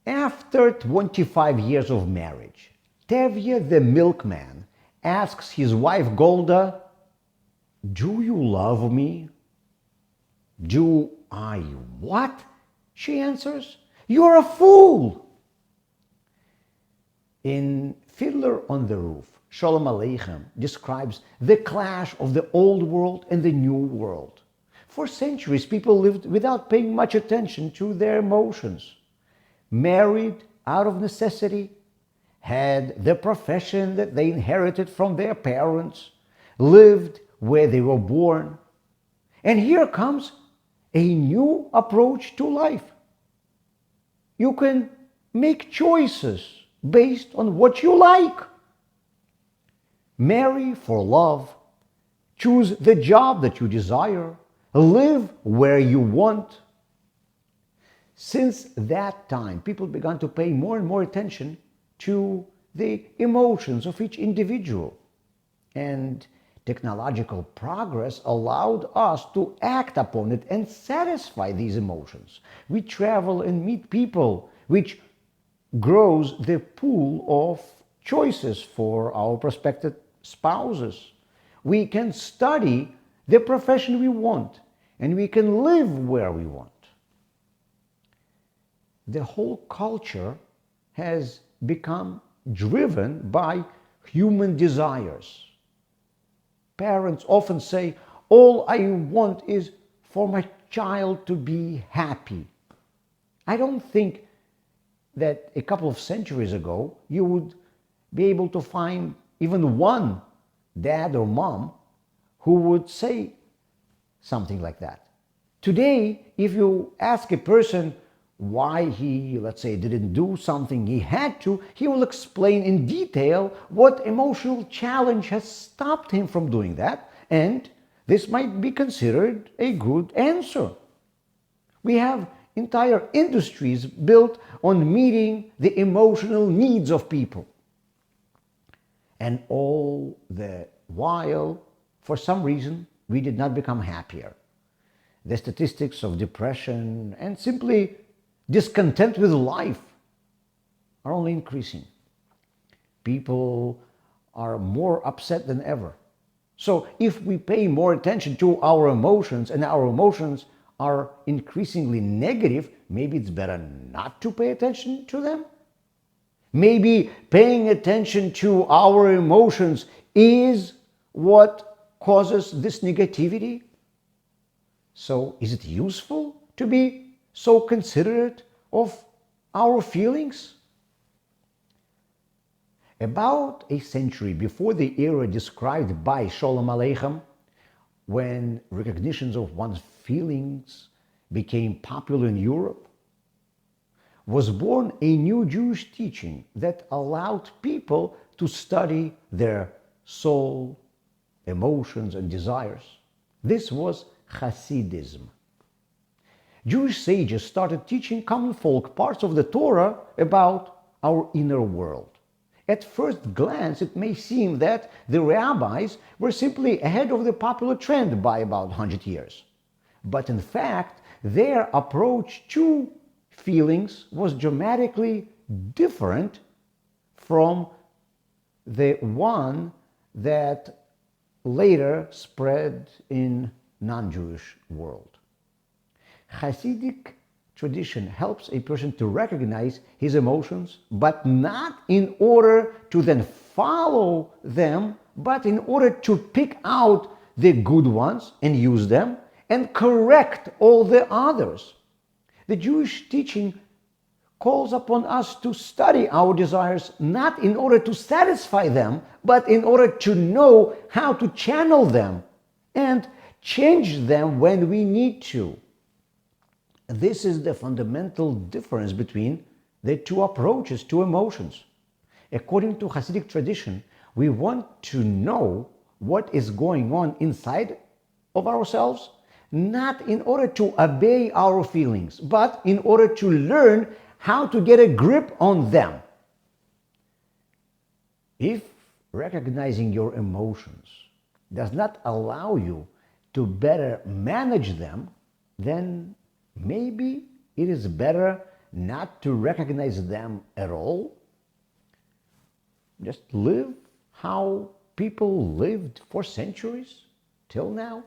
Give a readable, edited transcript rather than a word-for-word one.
After 25 years of marriage, Tevye the milkman asks his wife Golda, "Do you love me?" "Do I what?" she answers. "You're a fool." In Fiddler on the Roof, Sholem Aleichem describes the clash of the old world and the new world. For centuries, people lived without paying much attention to their emotions. Married out of necessity, had the profession that they inherited from their parents, lived where they were born. And here comes a new approach to life. You can make choices based on what you like. Marry for love, choose the job that you desire, live where you want. Since that time, people began to pay more and more attention to the emotions of each individual. And technological progress allowed us to act upon it and satisfy these emotions. We travel and meet people, which grows the pool of choices for our prospective spouses. We can study the profession we want, and we can live where we want. The whole culture has become driven by human desires. Parents often say, "All I want is for my child to be happy." I don't think that a couple of centuries ago you would be able to find even one dad or mom who would say something like that. Today, if you ask a person why he, let's say, didn't do something he had to, he will explain in detail what emotional challenge has stopped him from doing that, and this might be considered a good answer. We have entire industries built on meeting the emotional needs of people. And all the while, for some reason, we did not become happier. The statistics of depression and simply discontent with life are only increasing. People are more upset than ever. So if we pay more attention to our emotions and our emotions are increasingly negative, maybe it's better not to pay attention to them. Maybe paying attention to our emotions is what causes this negativity. So is it useful to be so considerate of our feelings? About a century before the era described by Sholem Aleichem, when recognitions of one's feelings became popular in Europe, was born a new Jewish teaching that allowed people to study their soul, emotions, and desires. This was Chassidism. Jewish sages started teaching common folk parts of the Torah about our inner world. At first glance, it may seem that the rabbis were simply ahead of the popular trend by about 100 years. But in fact, their approach to feelings was dramatically different from the one that later spread in non-Jewish world. Hasidic tradition helps a person to recognize his emotions, but not in order to then follow them, but in order to pick out the good ones and use them and correct all the others. The Jewish teaching calls upon us to study our desires not in order to satisfy them, but in order to know how to channel them and change them when we need to. This is the fundamental difference between the two approaches to emotions. According to Hasidic tradition, we want to know what is going on inside of ourselves, not in order to obey our feelings, but in order to learn how to get a grip on them. If recognizing your emotions does not allow you to better manage them, then maybe it is better not to recognize them at all? Just live how people lived for centuries till now?